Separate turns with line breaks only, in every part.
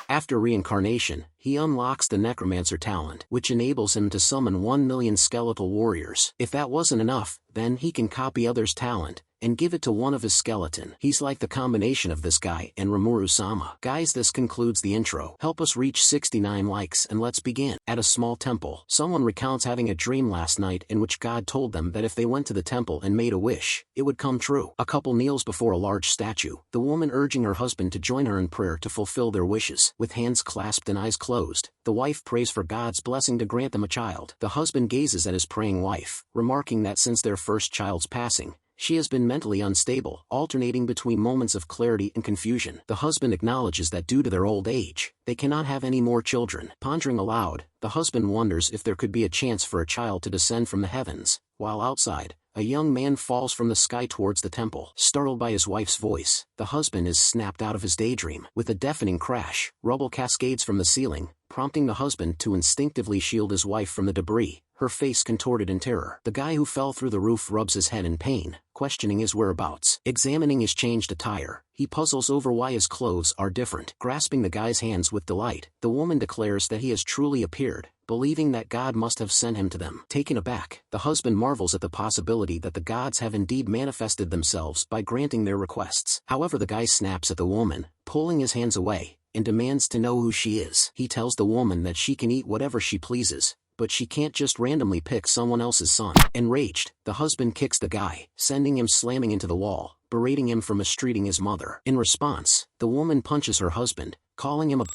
After reincarnation, he unlocks the necromancer talent, which enables him to summon 1,000,000 skeletal warriors. If that wasn't enough, then he can copy others' talent and give it to one of his skeleton. He's like the combination of this guy and Rimuru-sama. Guys, this concludes the intro. Help us reach 69 likes and let's begin. At a small temple, someone recounts having a dream last night in which God told them that if they went to the temple and made a wish, it would come true. A couple kneels before a large statue, the woman urging her husband to join her in prayer to fulfill their wishes. With hands clasped and eyes closed, the wife prays for God's blessing to grant them a child. The husband gazes at his praying wife, remarking that since their first child's passing, she has been mentally unstable, alternating between moments of clarity and confusion. The husband acknowledges that due to their old age, they cannot have any more children. Pondering aloud, the husband wonders if there could be a chance for a child to descend from the heavens, while outside, a young man falls from the sky towards the temple. Startled by his wife's voice, the husband is snapped out of his daydream. With a deafening crash, rubble cascades from the ceiling, prompting the husband to instinctively shield his wife from the debris, her face contorted in terror. The guy who fell through the roof rubs his head in pain, questioning his whereabouts. Examining his changed attire, he puzzles over why his clothes are different. Grasping the guy's hands with delight, the woman declares that he has truly appeared, believing that God must have sent him to them. Taken aback, the husband marvels at the possibility that the gods have indeed manifested themselves by granting their requests. However, the guy snaps at the woman, pulling his hands away, and demands to know who she is. He tells the woman that she can eat whatever she pleases, but she can't just randomly pick someone else's son. Enraged, the husband kicks the guy, sending him slamming into the wall, berating him for mistreating his mother. In response, the woman punches her husband, calling him a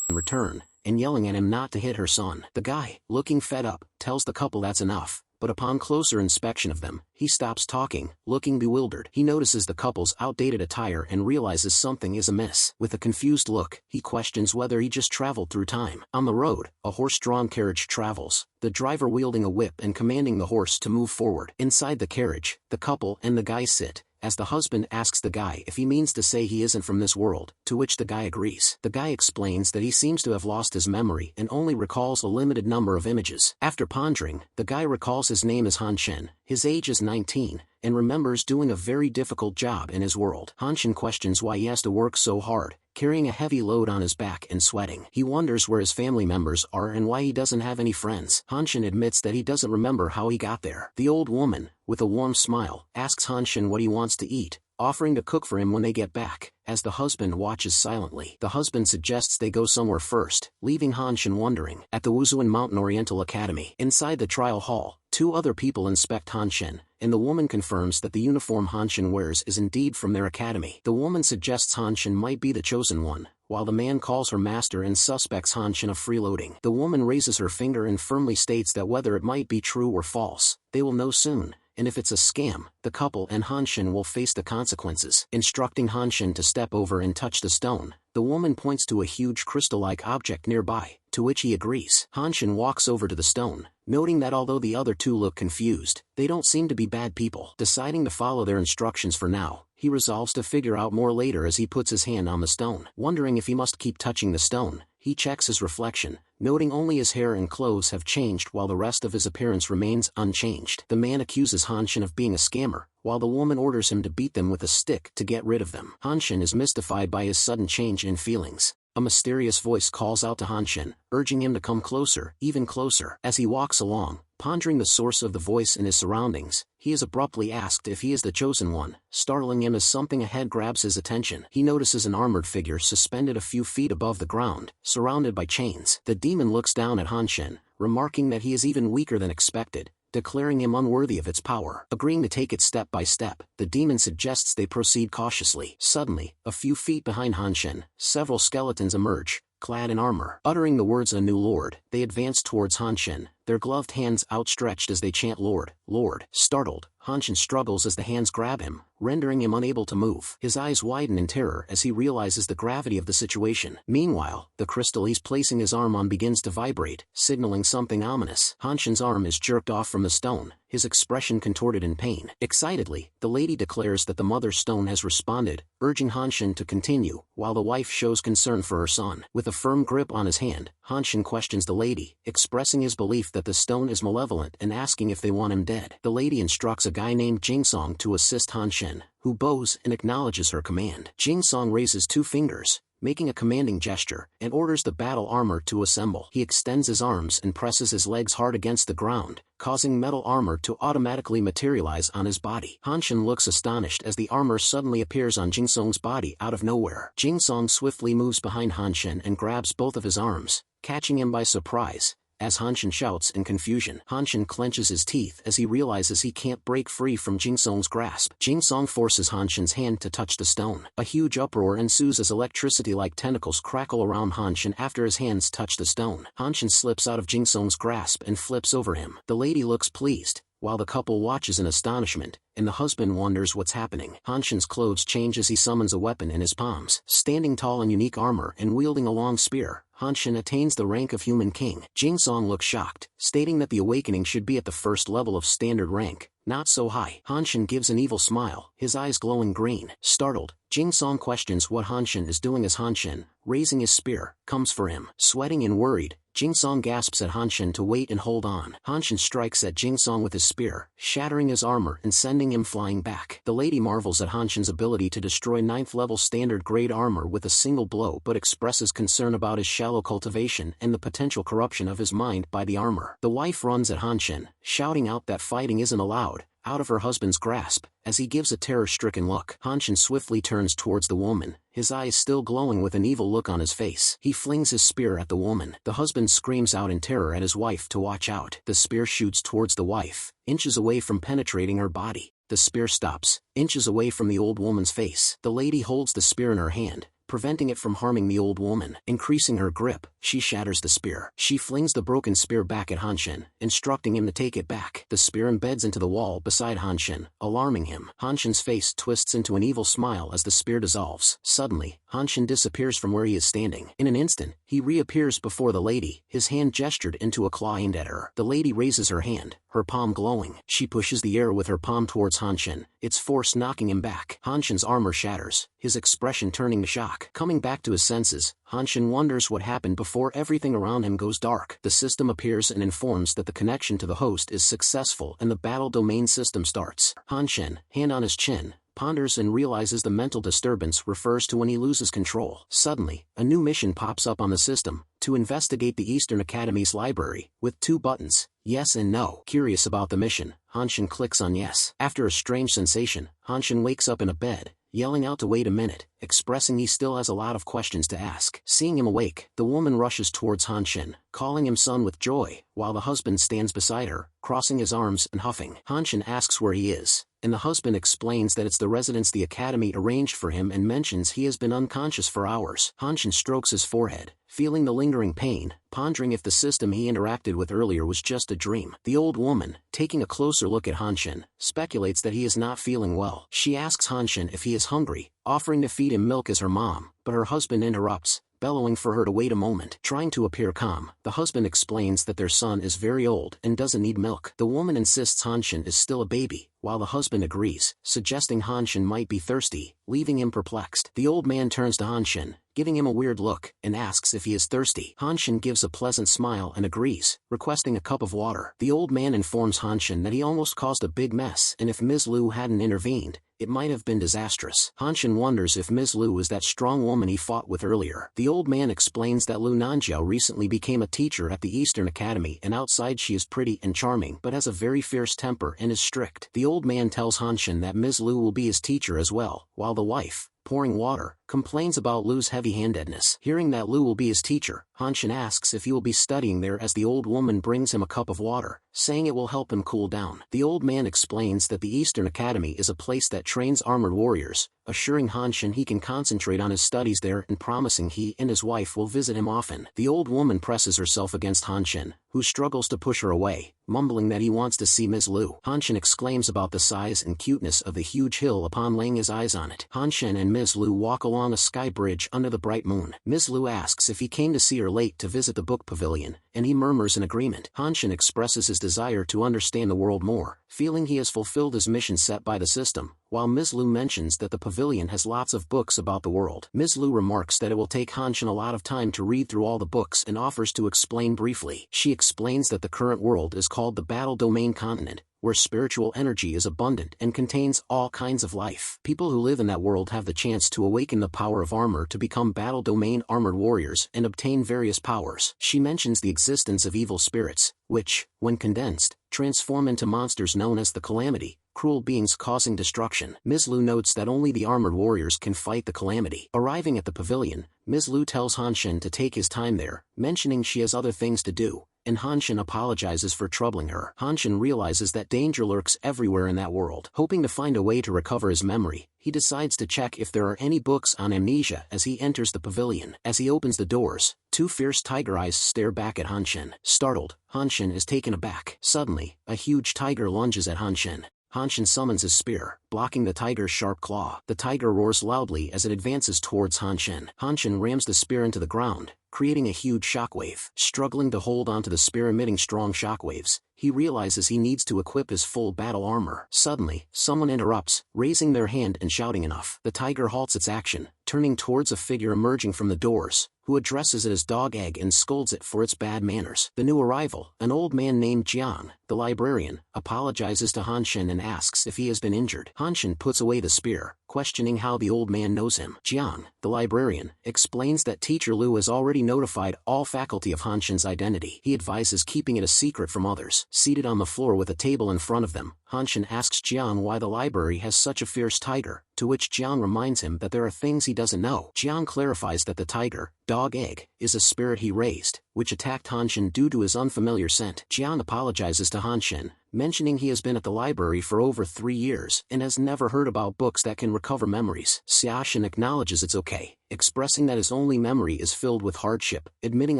in return, and yelling at him not to hit her son. The guy, looking fed up, tells the couple that's enough, but upon closer inspection of them, he stops talking, looking bewildered. He notices the couple's outdated attire and realizes something is amiss. With a confused look, he questions whether he just traveled through time. On the road, a horse-drawn carriage travels, the driver wielding a whip and commanding the horse to move forward. Inside the carriage, the couple and the guy sit, as the husband asks the guy if he means to say he isn't from this world, to which the guy agrees. The guy explains that he seems to have lost his memory and only recalls a limited number of images. After pondering, the guy recalls his name is Hanshin, his age is 19, and remembers doing a very difficult job in his world. Hanshin questions why he has to work so hard, carrying a heavy load on his back and sweating. He wonders where his family members are and why he doesn't have any friends. Hanshin admits that he doesn't remember how he got there. The old woman, with a warm smile, asks Hanshin what he wants to eat, offering to cook for him when they get back. As the husband watches silently, the husband suggests they go somewhere first, leaving Hanshin wondering. At the Wuzuan Mountain Oriental Academy, inside the trial hall, two other people inspect Hanshin, and the woman confirms that the uniform Hanshin wears is indeed from their academy. The woman suggests Hanshin might be the chosen one, while the man calls her master and suspects Hanshin of freeloading. The woman raises her finger and firmly states that whether it might be true or false, they will know soon, and if it's a scam, the couple and Hanshin will face the consequences. Instructing Hanshin to step over and touch the stone, the woman points to a huge crystal-like object nearby, to which he agrees. Hanshin walks over to the stone, noting that although the other two look confused, they don't seem to be bad people. Deciding to follow their instructions for now, he resolves to figure out more later as he puts his hand on the stone. Wondering if he must keep touching the stone, he checks his reflection, noting only his hair and clothes have changed while the rest of his appearance remains unchanged. The man accuses Hanshin of being a scammer, while the woman orders him to beat them with a stick to get rid of them. Hanshin is mystified by his sudden change in feelings. A mysterious voice calls out to Hanshin, urging him to come closer, even closer. As he walks along, pondering the source of the voice and his surroundings, he is abruptly asked if he is the chosen one, startling him as something ahead grabs his attention. He notices an armored figure suspended a few feet above the ground, surrounded by chains. The demon looks down at Hanshin, remarking that he is even weaker than expected, declaring him unworthy of its power. Agreeing to take it step by step, the demon suggests they proceed cautiously. Suddenly, a few feet behind Hanshin, several skeletons emerge, clad in armor. Uttering the words "A new lord," they advance towards Hanshin, their gloved hands outstretched as they chant "Lord, Lord." Startled, Hanshin struggles as the hands grab him, rendering him unable to move. His eyes widen in terror as he realizes the gravity of the situation. Meanwhile, the crystal he's placing his arm on begins to vibrate, signaling something ominous. Hanshin's arm is jerked off from the stone, his expression contorted in pain. Excitedly, the lady declares that the mother stone has responded, urging Hanshin to continue, while the wife shows concern for her son. With a firm grip on his hand, Hanshin questions the lady, expressing his belief that the stone is malevolent and asking if they want him dead. The lady instructs a guy named Jingsong to assist Hanshin, who bows and acknowledges her command. Jingsong raises two fingers, making a commanding gesture, and orders the battle armor to assemble. He extends his arms and presses his legs hard against the ground, causing metal armor to automatically materialize on his body. Hanshin looks astonished as the armor suddenly appears on Jingsong's body out of nowhere. Jingsong swiftly moves behind Hanshin and grabs both of his arms, catching him by surprise. As Hanshin shouts in confusion, Hanshin clenches his teeth as he realizes he can't break free from Jingsong's grasp. Jingsong forces Hanshin's hand to touch the stone. A huge uproar ensues as electricity-like tentacles crackle around Hanshin after his hands touch the stone. Hanshin slips out of Jingsong's grasp and flips over him. The lady looks pleased, while the couple watches in astonishment, and the husband wonders what's happening. Hanshin's clothes change as he summons a weapon in his palms. Standing tall in unique armor and wielding a long spear, Hanshin attains the rank of human king. Jingsong looks shocked, stating that the awakening should be at the first level of standard rank, not so high. Hanshin gives an evil smile, his eyes glowing green. Startled, Jingsong questions what Hanshin is doing as Hanshin, raising his spear, comes for him. Sweating and worried, Jingsong gasps at Hanshin to wait and hold on. Hanshin strikes at Jingsong with his spear, shattering his armor and sending him flying back. The lady marvels at Hanshin's ability to destroy 9th level standard grade armor with a single blow but expresses concern about his shallow cultivation and the potential corruption of his mind by the armor. The wife runs at Hanshin, shouting out that fighting isn't allowed, out of her husband's grasp, as he gives a terror-stricken look. Hanshin swiftly turns towards the woman, his eyes still glowing with an evil look on his face. He flings his spear at the woman. The husband screams out in terror at his wife to watch out. The spear shoots towards the wife, inches away from penetrating her body. The spear stops, inches away from the old woman's face. The lady holds the spear in her hand, preventing it from harming the old woman. Increasing her grip, she shatters the spear. She flings the broken spear back at Hanshin, instructing him to take it back. The spear embeds into the wall beside Hanshin, alarming him. Hanshin's face twists into an evil smile as the spear dissolves. Suddenly, Hanshin disappears from where he is standing. In an instant, he reappears before the lady, his hand gestured into a claw aimed at her. The lady raises her hand, her palm glowing. She pushes the air with her palm towards Hanshin, its force knocking him back. Hanshin's armor shatters, his expression turning to shock. Coming back to his senses, Hanshin wonders what happened before everything around him goes dark. The system appears and informs that the connection to the host is successful and the battle domain system starts. Hanshin, hand on his chin, ponders and realizes the mental disturbance refers to when he loses control. Suddenly, a new mission pops up on the system, to investigate the Eastern Academy's library, with 2 buttons, yes and no. Curious about the mission, Hanshin clicks on yes. After a strange sensation, Hanshin wakes up in a bed, yelling out to wait a minute, expressing he still has a lot of questions to ask. Seeing him awake, the woman rushes towards Hanshin, calling him son with joy, while the husband stands beside her, crossing his arms and huffing. Hanshin asks where he is, and the husband explains that it's the residence the academy arranged for him and mentions he has been unconscious for hours. Hanshin strokes his forehead, feeling the lingering pain, pondering if the system he interacted with earlier was just a dream. The old woman, taking a closer look at Hanshin, speculates that he is not feeling well. She asks Hanshin if he is hungry, offering to feed him milk as her mom, but her husband interrupts, bellowing for her to wait a moment. Trying to appear calm, the husband explains that their son is very old and doesn't need milk. The woman insists Hanshin is still a baby, while the husband agrees, suggesting Hanshin might be thirsty, leaving him perplexed. The old man turns to Hanshin, giving him a weird look, and asks if he is thirsty. Hanshin gives a pleasant smile and agrees, requesting a cup of water. The old man informs Hanshin that he almost caused a big mess and if Ms. Liu hadn't intervened, it might have been disastrous. Hanshin wonders if Ms. Liu is that strong woman he fought with earlier. The old man explains that Liu Nanjiao recently became a teacher at the Eastern Academy and outside she is pretty and charming but has a very fierce temper and is strict. The old man tells Hanshin that Ms. Liu will be his teacher as well, while the wife, pouring water, complains about Liu's heavy-handedness. Hearing that Liu will be his teacher, Hanshin asks if he will be studying there as the old woman brings him a cup of water, saying it will help him cool down. The old man explains that the Eastern Academy is a place that trains armored warriors, assuring Hanshin he can concentrate on his studies there and promising he and his wife will visit him often. The old woman presses herself against Hanshin, who struggles to push her away, mumbling that he wants to see Ms. Liu. Hanshin exclaims about the size and cuteness of the huge hill upon laying his eyes on it. Hanshin and Ms. Liu walk along a sky bridge under the bright moon. Ms. Liu asks if he came to see her late to visit the book pavilion, and he murmurs in agreement. Hanshin expresses his desire to understand the world more, feeling he has fulfilled his mission set by the system, while Ms. Liu mentions that the pavilion has lots of books about the world. Ms. Liu remarks that it will take Hanshin a lot of time to read through all the books and offers to explain briefly. She explains that the current world is called the Battle Domain Continent, where spiritual energy is abundant and contains all kinds of life. People who live in that world have the chance to awaken the power of armor to become battle domain armored warriors and obtain various powers. She mentions the existence of evil spirits, which, when condensed, transform into monsters known as the Calamity, cruel beings causing destruction. Ms. Lu notes that only the armored warriors can fight the Calamity. Arriving at the pavilion, Ms. Lu tells Hanshin to take his time there, mentioning she has other things to do, and Hanshin apologizes for troubling her. Hanshin realizes that danger lurks everywhere in that world. Hoping to find a way to recover his memory, he decides to check if there are any books on amnesia as he enters the pavilion. As he opens the doors, two fierce tiger eyes stare back at Hanshin. Startled, Hanshin is taken aback. Suddenly, a huge tiger lunges at Hanshin. Hanshin summons his spear, blocking the tiger's sharp claw. The tiger roars loudly as it advances towards Hanshin. Hanshin rams the spear into the ground, creating a huge shockwave. Struggling to hold onto the spear emitting strong shockwaves, he realizes he needs to equip his full battle armor. Suddenly, someone interrupts, raising their hand and shouting enough. The tiger halts its action, turning towards a figure emerging from the doors, who addresses it as Dog Egg and scolds it for its bad manners. The new arrival, an old man named Jiang, the librarian, apologizes to Hanshin and asks if he has been injured. Hanshin puts away the spear, questioning how the old man knows him. Jiang, the librarian, explains that Teacher Lu has already notified all faculty of Hanshin's identity. He advises keeping it a secret from others. Seated on the floor with a table in front of them, Hanshin asks Jiang why the library has such a fierce tiger, to which Jiang reminds him that there are things he doesn't know. Jiang clarifies that the tiger, Dog Egg, is a spirit he raised, which attacked Hanshin due to his unfamiliar scent. Jiang apologizes to Hanshin, mentioning he has been at the library for over 3 years and has never heard about books that can recover memories. Xiaoshan acknowledges it's okay, expressing that his only memory is filled with hardship, admitting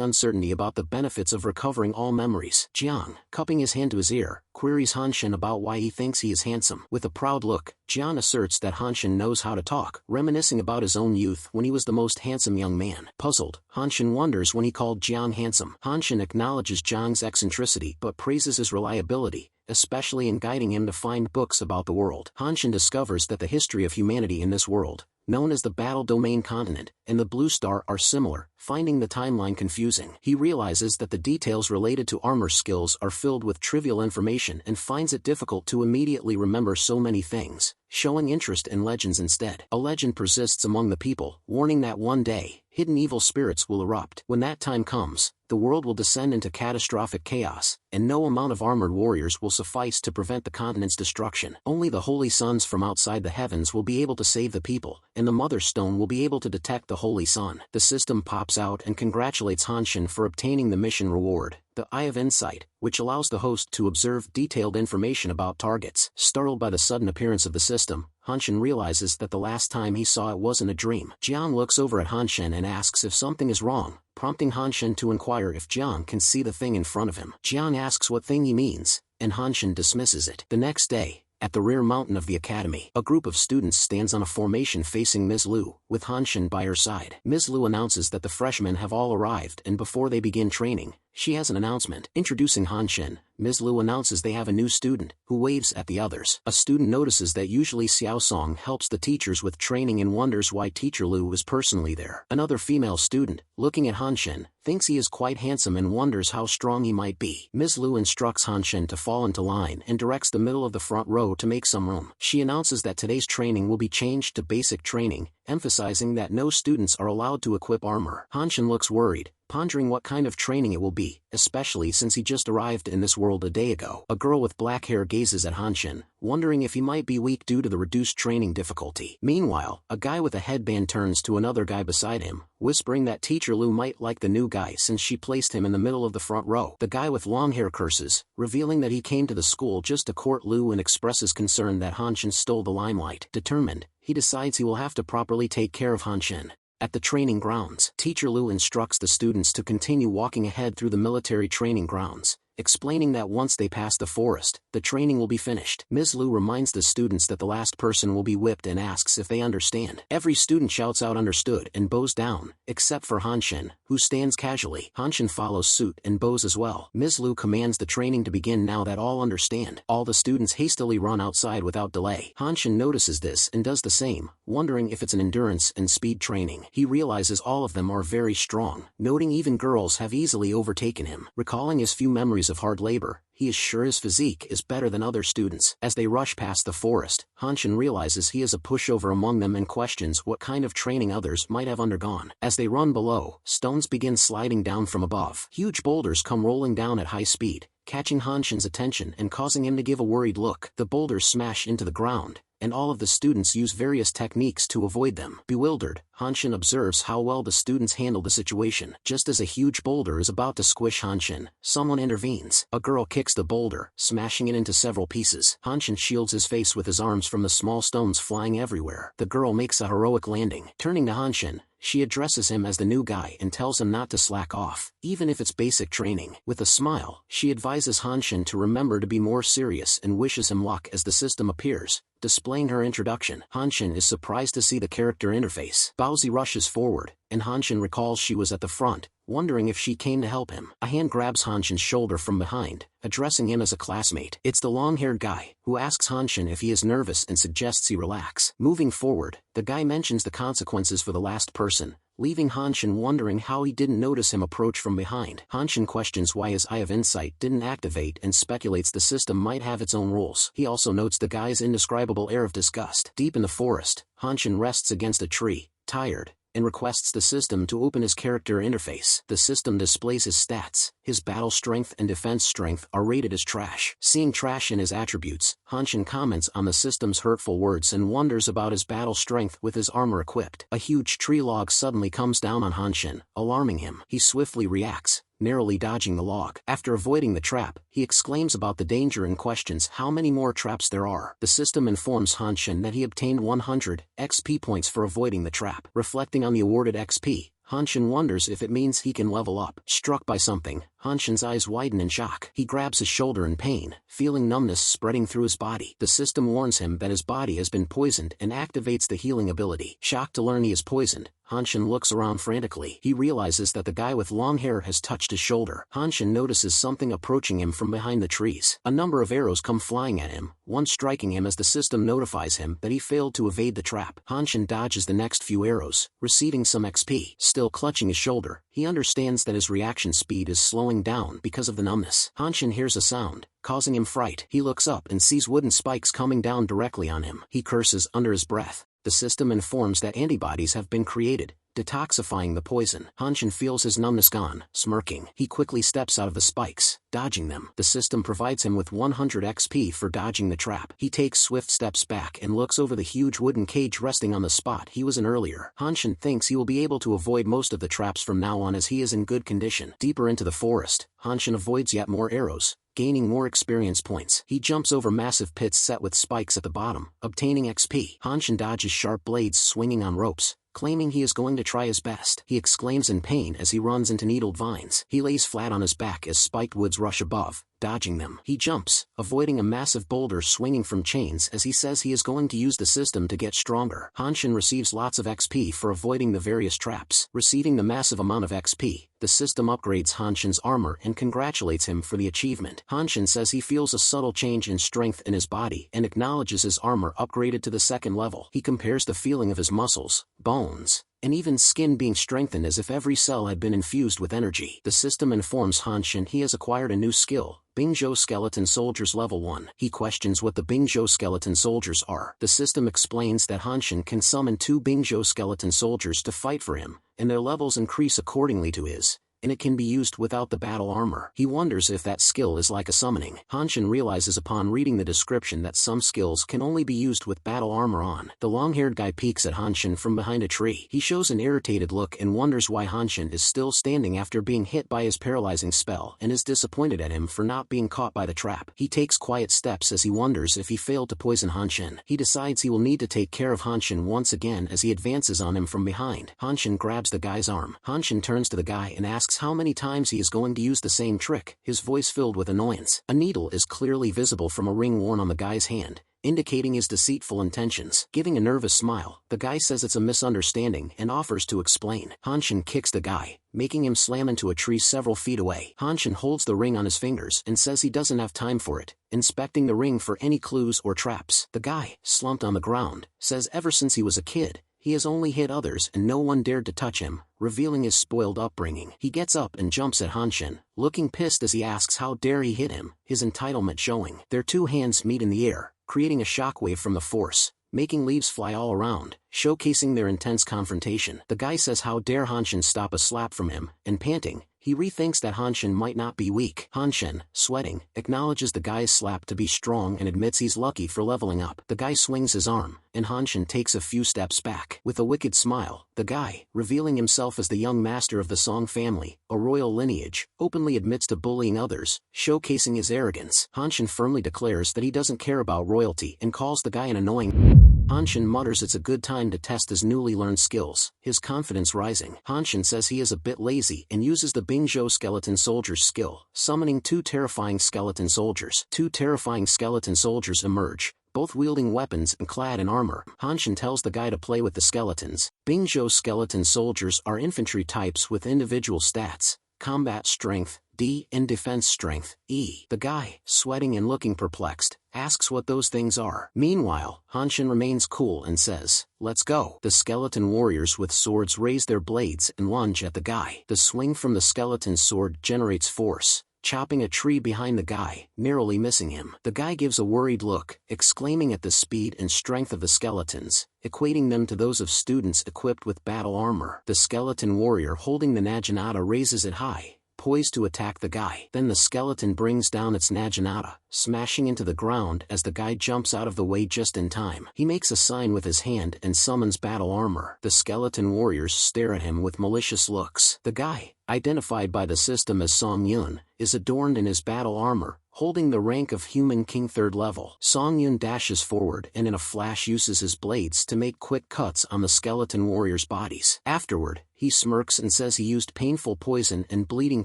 uncertainty about the benefits of recovering all memories. Jiang, cupping his hand to his ear, queries Hanshin about why he thinks he is handsome. With a proud look, Jiang asserts that Hanshin knows how to talk, reminiscing about his own youth when he was the most handsome young man. Puzzled, Hanshin wonders when he called Jiang handsome. Hanshin acknowledges Jiang's eccentricity but praises his reliability, especially in guiding him to find books about the world. Hanshin discovers that the history of humanity in this world, known as the Battle Domain Continent, and the Blue Star are similar, finding the timeline confusing. He realizes that the details related to armor skills are filled with trivial information and finds it difficult to immediately remember so many things, showing interest in legends instead. A legend persists among the people, warning that one day, hidden evil spirits will erupt. When that time comes, the world will descend into catastrophic chaos, and no amount of armored warriors will suffice to prevent the continent's destruction. Only the holy suns from outside the heavens will be able to save the people, and the Mother Stone will be able to detect the holy sun. The system pops out and congratulates Hanshin for obtaining the mission reward, the Eye of Insight, which allows the host to observe detailed information about targets. Startled by the sudden appearance of the system, Hanshin realizes that the last time he saw it wasn't a dream. Jiang looks over at Hanshin and asks if something is wrong, prompting Hanshin to inquire if Jiang can see the thing in front of him. Jiang asks what thing he means, and Hanshin dismisses it. The next day, at the rear mountain of the academy, a group of students stands on a formation facing Ms. Lu, with Hanshin by her side. Ms. Lu announces that the freshmen have all arrived, and before they begin training, she has an announcement. Introducing Hanshin, Ms. Lu announces they have a new student, who waves at the others. A student notices that usually Xiao Song helps the teachers with training and wonders why Teacher Lu is personally there. Another female student, looking at Hanshin, thinks he is quite handsome and wonders how strong he might be. Ms. Lu instructs Hanshin to fall into line and directs the middle of the front row to make some room. She announces that today's training will be changed to basic training, emphasizing that no students are allowed to equip armor. Hanshin looks worried, pondering what kind of training it will be, especially since he just arrived in this world a day ago. A girl with black hair gazes at Hanshin, wondering if he might be weak due to the reduced training difficulty. Meanwhile, a guy with a headband turns to another guy beside him, whispering that Teacher Lu might like the new guy since she placed him in the middle of the front row. The guy with long hair curses, revealing that he came to the school just to court Lu and expresses concern that Hanshin stole the limelight. Determined, he decides he will have to properly take care of Hanshin. At the training grounds, Teacher Lu instructs the students to continue walking ahead through the military training grounds, explaining that once they pass the forest, the training will be finished. Ms. Lu reminds the students that the last person will be whipped and asks if they understand. Every student shouts out understood and bows down, except for Hanshin, who stands casually. Hanshin follows suit and bows as well. Ms. Lu commands the training to begin now that all understand. All the students hastily run outside without delay. Hanshin notices this and does the same, wondering if it's an endurance and speed training. He realizes all of them are very strong, noting even girls have easily overtaken him. Recalling his few memories of hard labor, he is sure his physique is better than other students. As they rush past the forest, Hanshin realizes he is a pushover among them and questions what kind of training others might have undergone. As they run below, stones begin sliding down from above. Huge boulders come rolling down at high speed, catching Hanshin's attention and causing him to give a worried look. The boulders smash into the ground, and all of the students use various techniques to avoid them. Bewildered, Hanshin observes how well the students handle the situation. Just as a huge boulder is about to squish Hanshin, someone intervenes. A girl kicks the boulder, smashing it into several pieces. Hanshin shields his face with his arms from the small stones flying everywhere. The girl makes a heroic landing. Turning to Hanshin, she addresses him as the new guy and tells him not to slack off, even if it's basic training. With a smile, she advises Hanshin to remember to be more serious and wishes him luck as the system appears, displaying her introduction. Hanshin is surprised to see the character interface. Bowsy rushes forward, and Hanshin recalls she was at the front, wondering if she came to help him. A hand grabs Hanshin's shoulder from behind, addressing him as a classmate. It's the long-haired guy, who asks Hanshin if he is nervous and suggests he relax. Moving forward, the guy mentions the consequences for the last person, leaving Hanshin wondering how he didn't notice him approach from behind. Hanshin questions why his Eye of Insight didn't activate and speculates the system might have its own rules. He also notes the guy's indescribable air of disgust. Deep in the forest, Hanshin rests against a tree, tired, and requests the system to open his character interface. The system displays his stats. His battle strength and defense strength are rated as trash. Seeing trash in his attributes, Hanshin comments on the system's hurtful words and wonders about his battle strength with his armor equipped. A huge tree log suddenly comes down on Hanshin, alarming him. He swiftly reacts, narrowly dodging the log. After avoiding the trap, he exclaims about the danger and questions how many more traps there are. The system informs Hanshin that he obtained 100 XP points for avoiding the trap. Reflecting on the awarded XP, Hanshin wonders if it means he can level up. Struck by something, Hanshin's eyes widen in shock. He grabs his shoulder in pain, feeling numbness spreading through his body. The system warns him that his body has been poisoned and activates the healing ability. Shocked to learn he is poisoned, Hanshin looks around frantically. He realizes that the guy with long hair has touched his shoulder. Hanshin notices something approaching him from behind the trees. A number of arrows come flying at him, one striking him as the system notifies him that he failed to evade the trap. Hanshin dodges the next few arrows, receiving some XP. Still clutching his shoulder, he understands that his reaction speed is slowing down because of the numbness. Hanshin hears a sound, causing him fright. He looks up and sees wooden spikes coming down directly on him. He curses under his breath. The system informs that antibodies have been created, detoxifying the poison. Hanshin feels his numbness gone, smirking. He quickly steps out of the spikes, dodging them. The system provides him with 100 XP for dodging the trap. He takes swift steps back and looks over the huge wooden cage resting on the spot he was in earlier. Hanshin thinks he will be able to avoid most of the traps from now on as he is in good condition. Deeper into the forest, Hanshin avoids yet more arrows, gaining more experience points. He jumps over massive pits set with spikes at the bottom, obtaining XP. Hanshin dodges sharp blades swinging on ropes, claiming he is going to try his best. He exclaims in pain as he runs into needled vines. He lays flat on his back as spiked woods rush above, dodging them. He jumps, avoiding a massive boulder swinging from chains as he says he is going to use the system to get stronger. Hanshin receives lots of XP for avoiding the various traps. Receiving the massive amount of XP, the system upgrades Hanshin's armor and congratulates him for the achievement. Hanshin says he feels a subtle change in strength in his body and acknowledges his armor upgraded to the second level. He compares the feeling of his muscles, bones, and even skin being strengthened as if every cell had been infused with energy. The system informs Hanshin he has acquired a new skill, Bingzhou Skeleton Soldiers Level 1. He questions what the Bingzhou Skeleton Soldiers are. The system explains that Hanshin can summon 2 Bingzhou Skeleton Soldiers to fight for him, and their levels increase accordingly to his, and it can be used without the battle armor. He wonders if that skill is like a summoning. Hanshin realizes upon reading the description that some skills can only be used with battle armor on. The long-haired guy peeks at Hanshin from behind a tree. He shows an irritated look and wonders why Hanshin is still standing after being hit by his paralyzing spell and is disappointed at him for not being caught by the trap. He takes quiet steps as he wonders if he failed to poison Hanshin. He decides he will need to take care of Hanshin once again as he advances on him from behind. Hanshin grabs the guy's arm. Hanshin turns to the guy and asks how many times he is going to use the same trick, his voice filled with annoyance. A needle is clearly visible from a ring worn on the guy's hand, indicating his deceitful intentions. Giving a nervous smile, the guy says it's a misunderstanding and offers to explain. Hanshin kicks the guy, making him slam into a tree several feet away. Hanshin holds the ring on his fingers and says he doesn't have time for it, inspecting the ring for any clues or traps. The guy, slumped on the ground, says ever since he was a kid, He has only hit others and no one dared to touch him, revealing his spoiled upbringing. He gets up and jumps at Hanshin, looking pissed as he asks how dare he hit him, his entitlement showing. Their two hands meet in the air, creating a shockwave from the force, making leaves fly all around, showcasing their intense confrontation. The guy says how dare Hanshin stop a slap from him, and panting, he rethinks that Hanshin might not be weak. Hanshin, sweating, acknowledges the guy's slap to be strong and admits he's lucky for leveling up. The guy swings his arm, and Hanshin takes a few steps back. With a wicked smile, the guy, revealing himself as the young master of the Song family, a royal lineage, openly admits to bullying others, showcasing his arrogance. Hanshin firmly declares that he doesn't care about royalty and calls the guy an annoying. Hanshin mutters it's a good time to test his newly learned skills, his confidence rising. Hanshin says he is a bit lazy and uses the Bingzhou skeleton soldier's skill, summoning two terrifying skeleton soldiers. Two terrifying skeleton soldiers emerge, both wielding weapons and clad in armor. Hanshin tells the guy to play with the skeletons. Bingzhou skeleton soldiers are infantry types with individual stats, combat strength, D, and defense strength, E. The guy, sweating and looking perplexed, asks what those things are. Meanwhile, Hanshin remains cool and says, "Let's go." The skeleton warriors with swords raise their blades and lunge at the guy. The swing from the skeleton's sword generates force, chopping a tree behind the guy, narrowly missing him. The guy gives a worried look, exclaiming at the speed and strength of the skeletons, equating them to those of students equipped with battle armor. The skeleton warrior holding the naginata raises it high, poised to attack the guy. Then the skeleton brings down its naginata, smashing into the ground as the guy jumps out of the way just in time. He makes a sign with his hand and summons battle armor. The skeleton warriors stare at him with malicious looks. The guy, identified by the system as Song Yun, is adorned in his battle armor, holding the rank of Human King 3rd level. Song Yun dashes forward and in a flash uses his blades to make quick cuts on the skeleton warriors' bodies. Afterward, he smirks and says he used painful poison and bleeding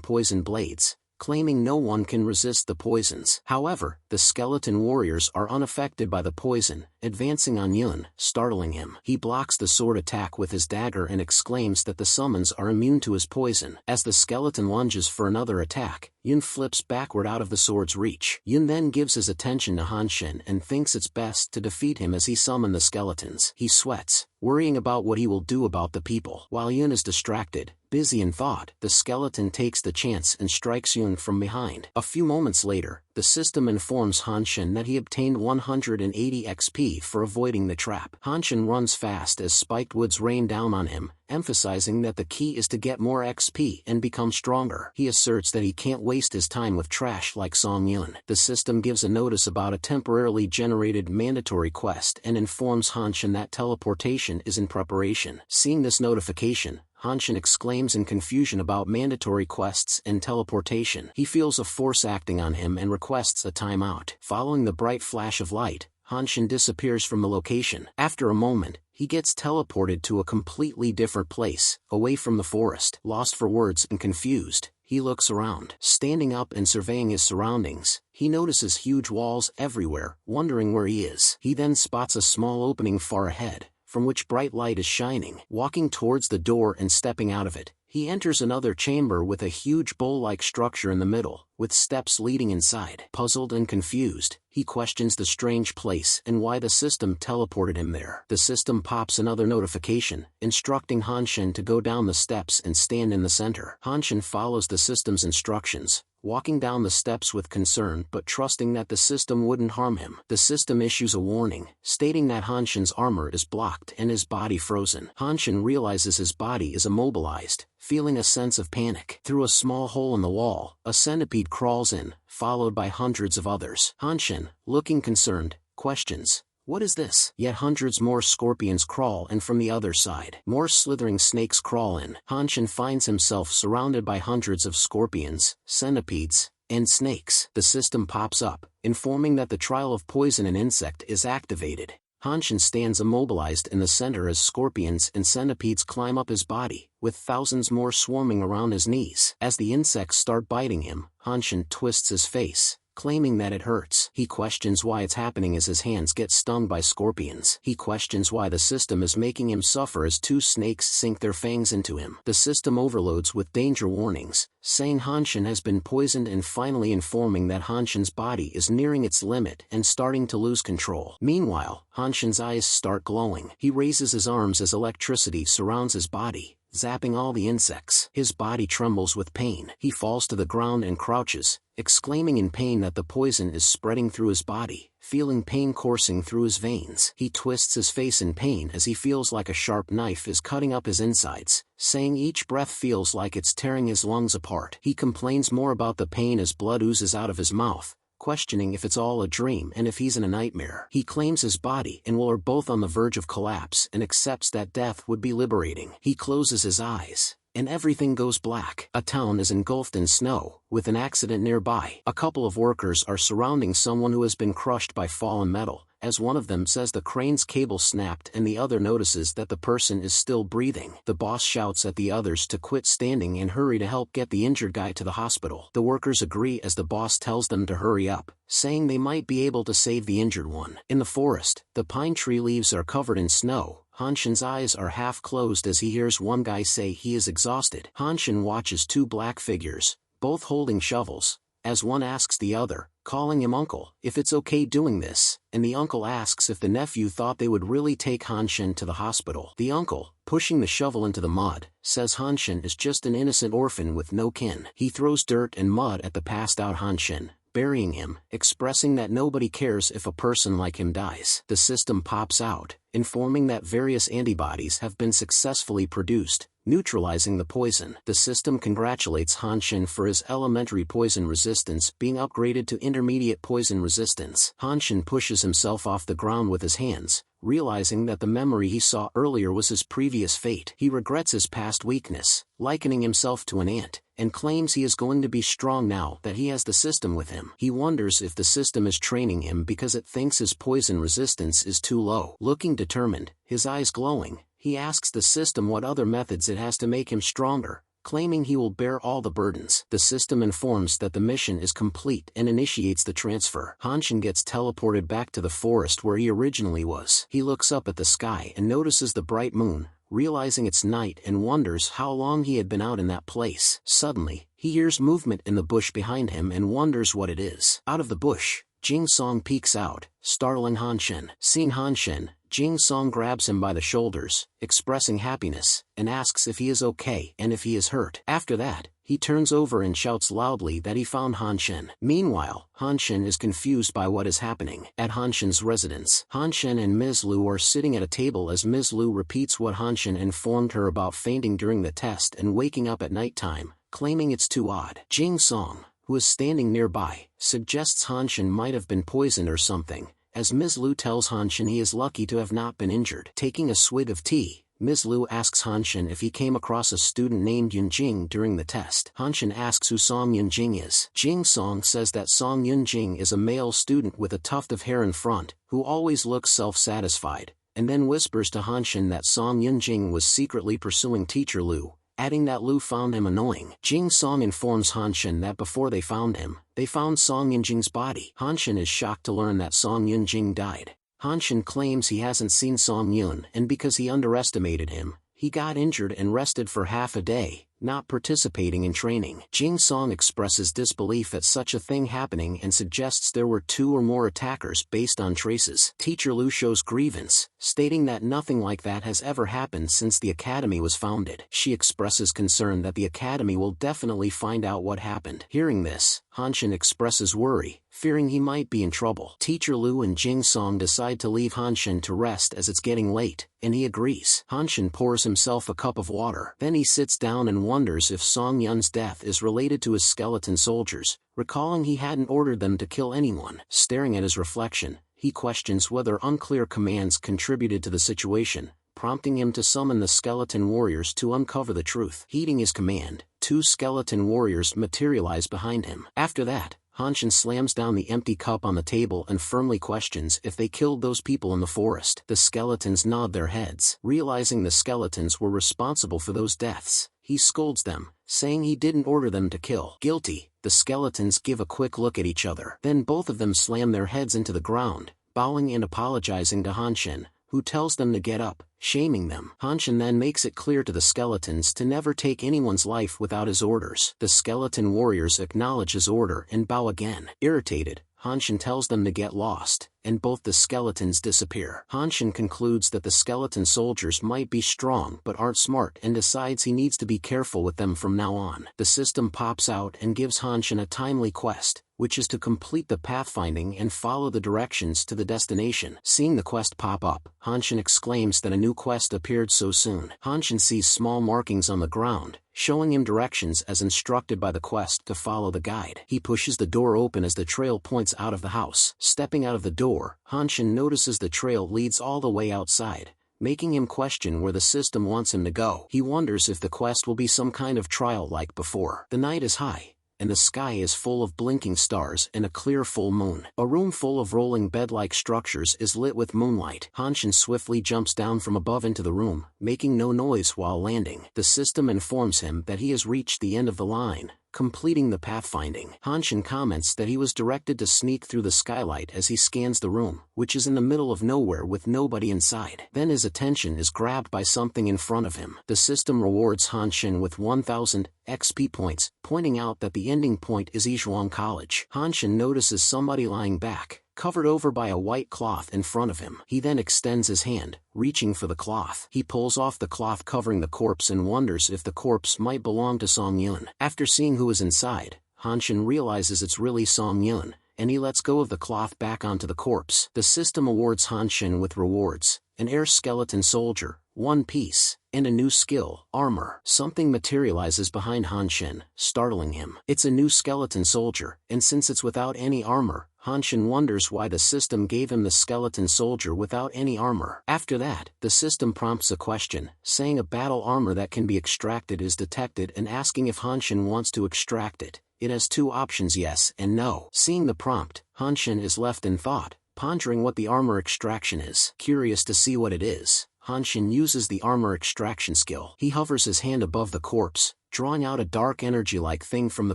poison blades, claiming no one can resist the poisons. However, the skeleton warriors are unaffected by the poison, advancing on Yun, startling him. He blocks the sword attack with his dagger and exclaims that the summons are immune to his poison. As the skeleton lunges for another attack, Yun flips backward out of the sword's reach. Yun then gives his attention to Hanshin and thinks it's best to defeat him as he summons the skeletons. He sweats, worrying about what he will do about the people. While Yun is distracted, busy in thought, the skeleton takes the chance and strikes Yun from behind. A few moments later, the system informs Hanshin that he obtained 180 XP for avoiding the trap. Hanshin runs fast as spiked woods rain down on him, emphasizing that the key is to get more XP and become stronger. He asserts that he can't waste his time with trash like Song Yun. The system gives a notice about a temporarily generated mandatory quest and informs Hanshin that teleportation is in preparation. Seeing this notification, Hanshin exclaims in confusion about mandatory quests and teleportation. He feels a force acting on him and requests a timeout. Following the bright flash of light, Hanshin disappears from the location. After a moment, he gets teleported to a completely different place, away from the forest. Lost for words and confused, he looks around. Standing up and surveying his surroundings, he notices huge walls everywhere, wondering where he is. He then spots a small opening far ahead, from which bright light is shining. Walking towards the door and stepping out of it, he enters another chamber with a huge bowl-like structure in the middle, with steps leading inside. Puzzled and confused, he questions the strange place and why the system teleported him there. The system pops another notification, instructing Hanshin to go down the steps and stand in the center. Hanshin follows the system's instructions, walking down the steps with concern but trusting that the system wouldn't harm him. The system issues a warning, stating that Hanshin's armor is blocked and his body frozen. Hanshin realizes his body is immobilized, feeling a sense of panic. Through a small hole in the wall, a centipede crawls in, followed by hundreds of others. Hanshin, looking concerned, questions, "What is this?" Yet hundreds more scorpions crawl in from the other side. More slithering snakes crawl in. Hanshin finds himself surrounded by hundreds of scorpions, centipedes, and snakes. The system pops up, informing that the trial of poison and insect is activated. Hanshin stands immobilized in the center as scorpions and centipedes climb up his body, with thousands more swarming around his knees. As the insects start biting him, Hanshin twists his face, claiming that it hurts. He questions why it's happening as his hands get stung by scorpions. He questions why the system is making him suffer as two snakes sink their fangs into him. The system overloads with danger warnings, saying Hanshin has been poisoned and finally informing that Hanshin's body is nearing its limit and starting to lose control. Meanwhile, Hanshin's eyes start glowing. He raises his arms as electricity surrounds his body, zapping all the insects. His body trembles with pain. He falls to the ground and crouches, exclaiming in pain that the poison is spreading through his body, feeling pain coursing through his veins. He twists his face in pain as he feels like a sharp knife is cutting up his insides, saying each breath feels like it's tearing his lungs apart. He complains more about the pain as blood oozes out of his mouth, questioning if it's all a dream and if he's in a nightmare. He claims his body and Will are both on the verge of collapse and accepts that death would be liberating. He closes his eyes, and everything goes black. A town is engulfed in snow, with an accident nearby. A couple of workers are surrounding someone who has been crushed by fallen metal, as one of them says the crane's cable snapped and the other notices that the person is still breathing. The boss shouts at the others to quit standing and hurry to help get the injured guy to the hospital. The workers agree as the boss tells them to hurry up, saying they might be able to save the injured one. In the forest, the pine tree leaves are covered in snow. Hanshin's eyes are half closed as he hears one guy say he is exhausted. Hanshin watches two black figures, both holding shovels, as one asks the other, calling him uncle, if it's okay doing this, and the uncle asks if the nephew thought they would really take Hanshin to the hospital. The uncle, pushing the shovel into the mud, says Hanshin is just an innocent orphan with no kin. He throws dirt and mud at the passed out Hanshin, burying him, expressing that nobody cares if a person like him dies. The system pops out, informing that various antibodies have been successfully produced, neutralizing the poison. The system congratulates Hanshin for his elementary poison resistance being upgraded to intermediate poison resistance. Hanshin pushes himself off the ground with his hands, realizing that the memory he saw earlier was his previous fate. He regrets his past weakness, likening himself to an ant, and claims he is going to be strong now that he has the system with him. He wonders if the system is training him because it thinks his poison resistance is too low. Looking determined, his eyes glowing, he asks the system what other methods it has to make him stronger, claiming he will bear all the burdens. The system informs that the mission is complete and initiates the transfer. Hanshin gets teleported back to the forest where he originally was. He looks up at the sky and notices the bright moon, realizing it's night and wonders how long he had been out in that place. Suddenly, he hears movement in the bush behind him and wonders what it is. Out of the bush, Jing Song peeks out, startling Hanshin. Seeing Hanshin, Jing Song grabs him by the shoulders, expressing happiness, and asks if he is okay and if he is hurt. After that, he turns over and shouts loudly that he found Hanshin. Meanwhile, Hanshin is confused by what is happening. At Hanshin's residence, Hanshin and Ms. Lu are sitting at a table as Ms. Lu repeats what Hanshin informed her about fainting during the test and waking up at nighttime, claiming it's too odd. Jing Song, who is standing nearby, suggests Hanshin might have been poisoned or something, as Ms. Lu tells Hanshin he is lucky to have not been injured. Taking a swig of tea, Ms. Lu asks Hanshin if he came across a student named Yunjing during the test. Hanshin asks who Song Yunjing is. Jing Song says that Song Yunjing is a male student with a tuft of hair in front, who always looks self-satisfied, and then whispers to Hanshin that Song Yunjing was secretly pursuing teacher Lu, adding that Lu found him annoying. Jing Song informs Hanshin that before they found him, they found Song Yunjing's body. Hanshin is shocked to learn that Song Yunjing died. Hanshin claims he hasn't seen Song Yun and because he underestimated him, he got injured and rested for half a day, not participating in training. Jing Song expresses disbelief at such a thing happening and suggests there were 2 or more attackers based on traces. Teacher Lu shows grievance, stating that nothing like that has ever happened since the academy was founded. She expresses concern that the academy will definitely find out what happened. Hearing this, Hanshin expresses worry, fearing he might be in trouble. Teacher Lu and Jing Song decide to leave Hanshin to rest as it's getting late, and he agrees. Hanshin pours himself a cup of water. Then he sits down and wonders if Song Yun's death is related to his skeleton soldiers, recalling he hadn't ordered them to kill anyone. Staring at his reflection, he questions whether unclear commands contributed to the situation, prompting him to summon the skeleton warriors to uncover the truth. Heeding his command, 2 skeleton warriors materialize behind him. After that, Hanshin slams down the empty cup on the table and firmly questions if they killed those people in the forest. The skeletons nod their heads. Realizing the skeletons were responsible for those deaths, he scolds them, saying he didn't order them to kill. Guilty, the skeletons give a quick look at each other. Then both of them slam their heads into the ground, bowing and apologizing to Hanshin, who tells them to get up, shaming them. Hanshin then makes it clear to the skeletons to never take anyone's life without his orders. The skeleton warriors acknowledge his order and bow again. Irritated, Hanshin tells them to get lost, and both the skeletons disappear. Hanshin concludes that the skeleton soldiers might be strong but aren't smart and decides he needs to be careful with them from now on. The system pops out and gives Hanshin a timely quest, which is to complete the pathfinding and follow the directions to the destination. Seeing the quest pop up, Hanshin exclaims that a new quest appeared so soon. Hanshin sees small markings on the ground, showing him directions as instructed by the quest to follow the guide. He pushes the door open as the trail points out of the house. Stepping out of the door, Hanshin notices the trail leads all the way outside, making him question where the system wants him to go. He wonders if the quest will be some kind of trial like before. The night is high, and the sky is full of blinking stars and a clear full moon. A room full of rolling bed-like structures is lit with moonlight. Hanshin swiftly jumps down from above into the room, making no noise while landing. The system informs him that he has reached the end of the line, completing the pathfinding. Hanshin comments that he was directed to sneak through the skylight as he scans the room, which is in the middle of nowhere with nobody inside. Then his attention is grabbed by something in front of him. The system rewards Hanshin with 1000 XP points, pointing out that the ending point is Yizhuang College. Hanshin notices somebody lying back, covered over by a white cloth in front of him. He then extends his hand, reaching for the cloth. He pulls off the cloth covering the corpse and wonders if the corpse might belong to Song Yun. After seeing who is inside, Hanshin realizes it's really Song Yun, and he lets go of the cloth back onto the corpse. The system awards Hanshin with rewards: an air skeleton soldier, 1 piece, and a new skill, armor. Something materializes behind Hanshin, startling him. It's a new skeleton soldier, and since it's without any armor, Hanshin wonders why the system gave him the skeleton soldier without any armor. After that, the system prompts a question, saying a battle armor that can be extracted is detected and asking if Hanshin wants to extract it. It has 2 options: yes and no. Seeing the prompt, Hanshin is left in thought, pondering what the armor extraction is. Curious to see what it is, Hanshin uses the armor extraction skill. He hovers his hand above the corpse, drawing out a dark energy-like thing from the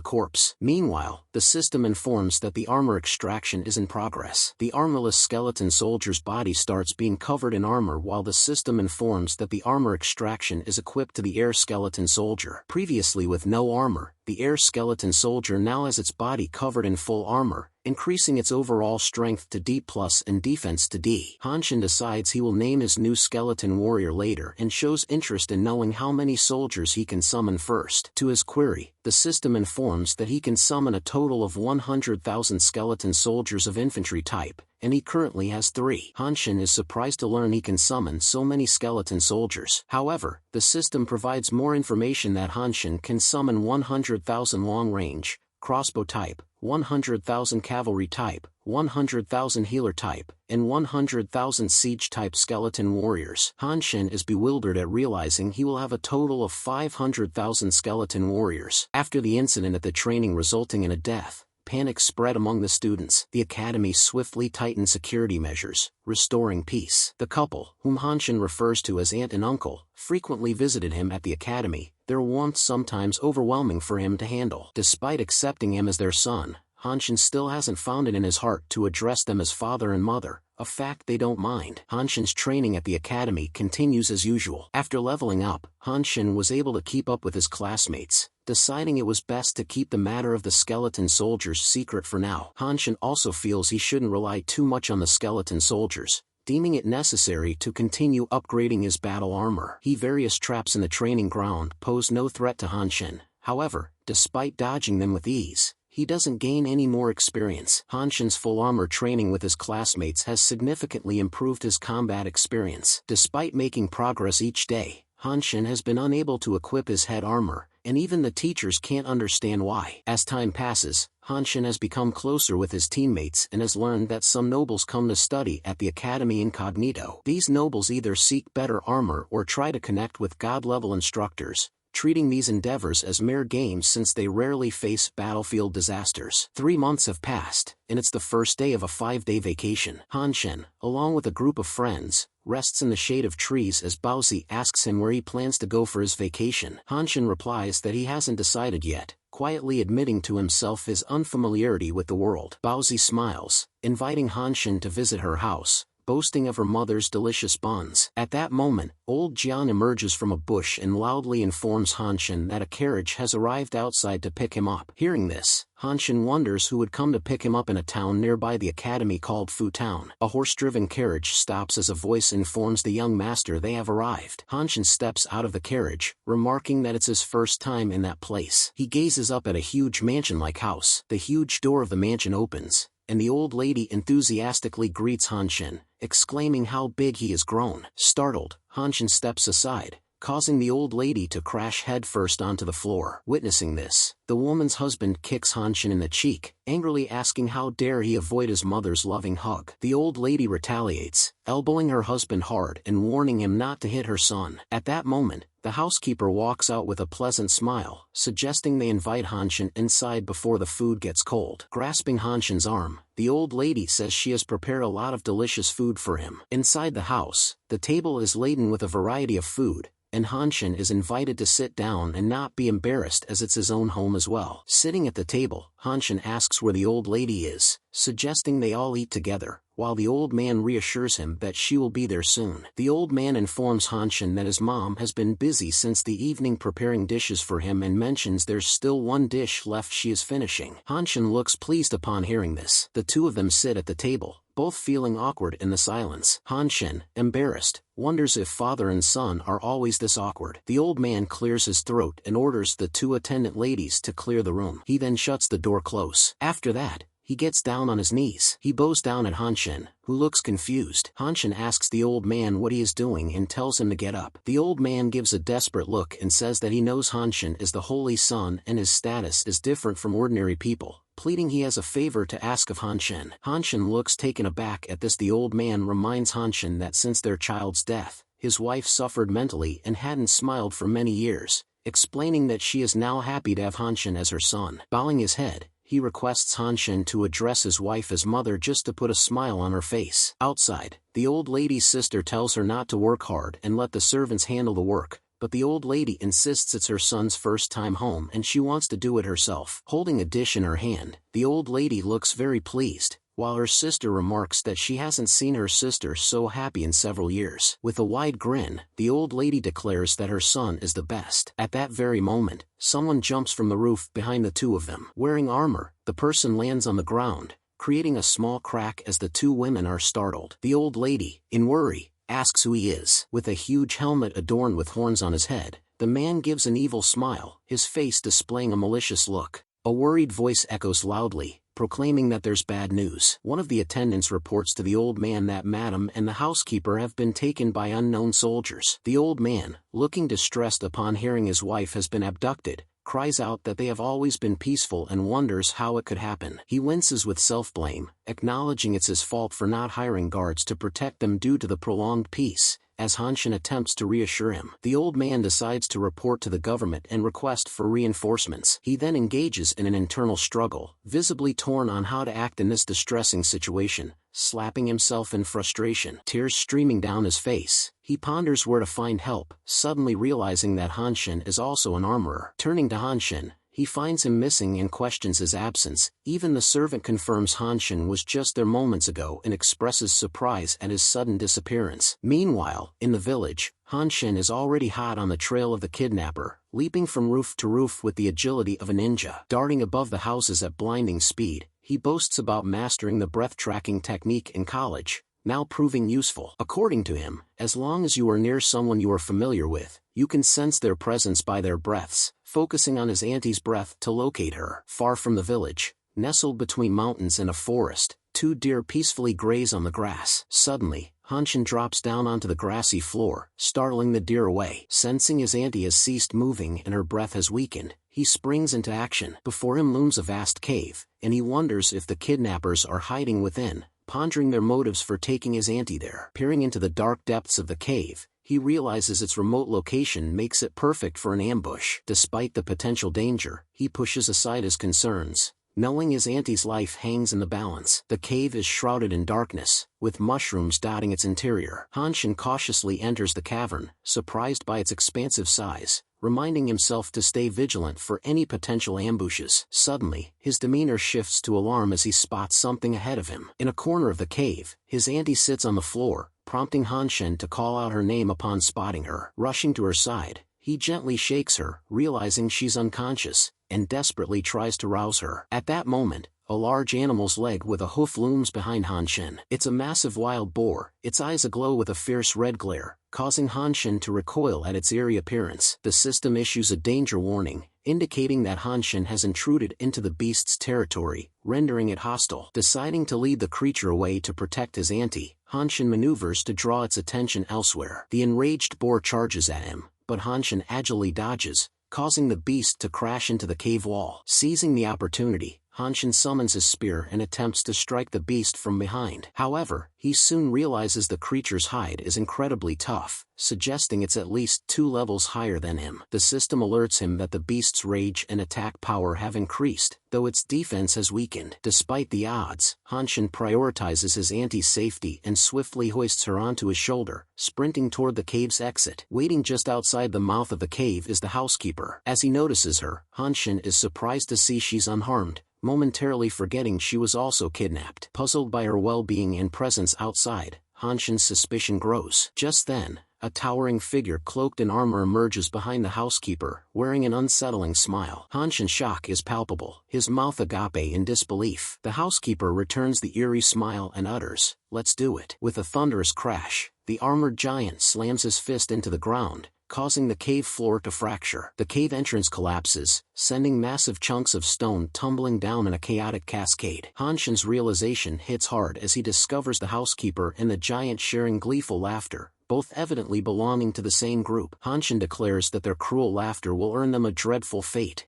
corpse. Meanwhile, the system informs that the armor extraction is in progress. The armorless skeleton soldier's body starts being covered in armor while the system informs that the armor extraction is equipped to the air skeleton soldier. Previously with no armor, the air skeleton soldier now has its body covered in full armor, increasing its overall strength to D+ and defense to D. Hanshin decides he will name his new skeleton warrior later and shows interest in knowing how many soldiers he can summon first. To his query, the system informs that he can summon a total of 100,000 skeleton soldiers of infantry type, and he currently has 3. Hanshin is surprised to learn he can summon so many skeleton soldiers. However, the system provides more information that Hanshin can summon 100,000 long-range, crossbow type, 100,000 cavalry type, 100,000 healer type, and 100,000 siege type skeleton warriors. Hanshin is bewildered at realizing he will have a total of 500,000 skeleton warriors. After the incident at the training resulting in a death, panic spread among the students. The academy swiftly tightened security measures, restoring peace. The couple, whom Hanshin refers to as aunt and uncle, frequently visited him at the academy, their warmth sometimes overwhelming for him to handle. Despite accepting him as their son, Hanshin still hasn't found it in his heart to address them as father and mother, a fact they don't mind. Hanshin's training at the academy continues as usual. After leveling up, Hanshin was able to keep up with his classmates, deciding it was best to keep the matter of the skeleton soldiers secret for now. Hanshin also feels he shouldn't rely too much on the skeleton soldiers, deeming it necessary to continue upgrading his battle armor. Various traps in the training ground pose no threat to Hanshin. However, despite dodging them with ease, he doesn't gain any more experience. Hanshin's full armor training with his classmates has significantly improved his combat experience. Despite making progress each day, Hanshin has been unable to equip his head armor, and even the teachers can't understand why. As time passes, Hanshin has become closer with his teammates and has learned that some nobles come to study at the academy incognito. These nobles either seek better armor or try to connect with god-level instructors, treating these endeavors as mere games since they rarely face battlefield disasters. 3 months have passed, and it's the first day of a 5-day vacation. Hanshin, along with a group of friends, rests in the shade of trees as Baozi asks him where he plans to go for his vacation. Hanshin replies that he hasn't decided yet, quietly admitting to himself his unfamiliarity with the world. Baozi smiles, inviting Hanshin to visit her house, boasting of her mother's delicious buns. At that moment, old Jian emerges from a bush and loudly informs Hanshin that a carriage has arrived outside to pick him up. Hearing this, Hanshin wonders who would come to pick him up in a town nearby the academy called Fu Town. A horse-driven carriage stops as a voice informs the young master they have arrived. Hanshin steps out of the carriage, remarking that it's his first time in that place. He gazes up at a huge mansion-like house. The huge door of the mansion opens, and the old lady enthusiastically greets Hanshin, exclaiming how big he has grown. Startled, Hanshin steps aside, causing the old lady to crash headfirst onto the floor. Witnessing this, the woman's husband kicks Hanshin in the cheek, angrily asking how dare he avoid his mother's loving hug. The old lady retaliates, elbowing her husband hard and warning him not to hit her son. At that moment, the housekeeper walks out with a pleasant smile, suggesting they invite Hanshin inside before the food gets cold. Grasping Hanshin's arm, the old lady says she has prepared a lot of delicious food for him. Inside the house, the table is laden with a variety of food, and Hanshin is invited to sit down and not be embarrassed as it's his own home as well. Sitting at the table, Hanshin asks where the old lady is, suggesting they all eat together, while the old man reassures him that she will be there soon. The old man informs Hanshin that his mom has been busy since the evening preparing dishes for him and mentions there's still one dish left she is finishing. Hanshin looks pleased upon hearing this. The two of them sit at the table, both feeling awkward in the silence. Hanshin, embarrassed, wonders if father and son are always this awkward. The old man clears his throat and orders the two attendant ladies to clear the room. He then shuts the door close. After that, he gets down on his knees. He bows down at Hanshin, who looks confused. Hanshin asks the old man what he is doing and tells him to get up. The old man gives a desperate look and says that he knows Hanshin is the holy son and his status is different from ordinary people, pleading he has a favor to ask of Hanshin. Hanshin looks taken aback at this. The old man reminds Hanshin that since their child's death, his wife suffered mentally and hadn't smiled for many years, explaining that she is now happy to have Hanshin as her son. Bowing his head, he requests Hanshin to address his wife as mother just to put a smile on her face. Outside, the old lady's sister tells her not to work hard and let the servants handle the work, but the old lady insists it's her son's first time home and she wants to do it herself. Holding a dish in her hand, the old lady looks very pleased, while her sister remarks that she hasn't seen her sister so happy in several years. With a wide grin, the old lady declares that her son is the best. At that very moment, someone jumps from the roof behind the two of them. Wearing armor, the person lands on the ground, creating a small crack as the two women are startled. The old lady, in worry, asks who he is. With a huge helmet adorned with horns on his head, the man gives an evil smile, his face displaying a malicious look. A worried voice echoes loudly, proclaiming that there's bad news. One of the attendants reports to the old man that Madam and the housekeeper have been taken by unknown soldiers. The old man, looking distressed upon hearing his wife has been abducted, cries out that they have always been peaceful and wonders how it could happen. He winces with self-blame, acknowledging it's his fault for not hiring guards to protect them due to the prolonged peace. As Hanshin attempts to reassure him, the old man decides to report to the government and request for reinforcements. He then engages in an internal struggle, visibly torn on how to act in this distressing situation, slapping himself in frustration. Tears streaming down his face, he ponders where to find help, suddenly realizing that Hanshin is also an armorer. Turning to Hanshin, he finds him missing and questions his absence. Even the servant confirms Hanshin was just there moments ago and expresses surprise at his sudden disappearance. Meanwhile, in the village, Hanshin is already hot on the trail of the kidnapper, leaping from roof to roof with the agility of a ninja. Darting above the houses at blinding speed, he boasts about mastering the breath-tracking technique in college, now proving useful. According to him, as long as you are near someone you are familiar with, you can sense their presence by their breaths, focusing on his auntie's breath to locate her. Far from the village, nestled between mountains and a forest, two deer peacefully graze on the grass. Suddenly, Hanshin drops down onto the grassy floor, startling the deer away. Sensing his auntie has ceased moving and her breath has weakened, he springs into action. Before him looms a vast cave, and he wonders if the kidnappers are hiding within, pondering their motives for taking his auntie there. Peering into the dark depths of the cave, he realizes its remote location makes it perfect for an ambush. Despite the potential danger, he pushes aside his concerns, knowing his auntie's life hangs in the balance. The cave is shrouded in darkness, with mushrooms dotting its interior. Hanshin cautiously enters the cavern, surprised by its expansive size, reminding himself to stay vigilant for any potential ambushes. Suddenly, his demeanor shifts to alarm as he spots something ahead of him. In a corner of the cave, his auntie sits on the floor, prompting Hanshin to call out her name upon spotting her. Rushing to her side, he gently shakes her, realizing she's unconscious, and desperately tries to rouse her. At that moment, a large animal's leg with a hoof looms behind Hanshin. It's a massive wild boar, its eyes aglow with a fierce red glare, causing Hanshin to recoil at its eerie appearance. The system issues a danger warning, indicating that Hanshin has intruded into the beast's territory, rendering it hostile. Deciding to lead the creature away to protect his auntie, Hanshin maneuvers to draw its attention elsewhere. The enraged boar charges at him, but Hanshin agilely dodges, causing the beast to crash into the cave wall. Seizing the opportunity, Hanshin summons his spear and attempts to strike the beast from behind. However, he soon realizes the creature's hide is incredibly tough, suggesting it's at least 2 levels higher than him. The system alerts him that the beast's rage and attack power have increased, though its defense has weakened. Despite the odds, Hanshin prioritizes his auntie's safety and swiftly hoists her onto his shoulder, sprinting toward the cave's exit. Waiting just outside the mouth of the cave is the housekeeper. As he notices her, Hanshin is surprised to see she's unharmed, momentarily forgetting she was also kidnapped. Puzzled by her well-being and presence outside, Hanshin's suspicion grows. Just then, a towering figure cloaked in armor emerges behind the housekeeper, wearing an unsettling smile. Hanshin's shock is palpable, his mouth agape in disbelief. The housekeeper returns the eerie smile and utters, "Let's do it." With a thunderous crash, the armored giant slams his fist into the ground, causing the cave floor to fracture. The cave entrance collapses, sending massive chunks of stone tumbling down in a chaotic cascade. Hanshin's realization hits hard as he discovers the housekeeper and the giant sharing gleeful laughter, both evidently belonging to the same group. Hanshin declares that their cruel laughter will earn them a dreadful fate,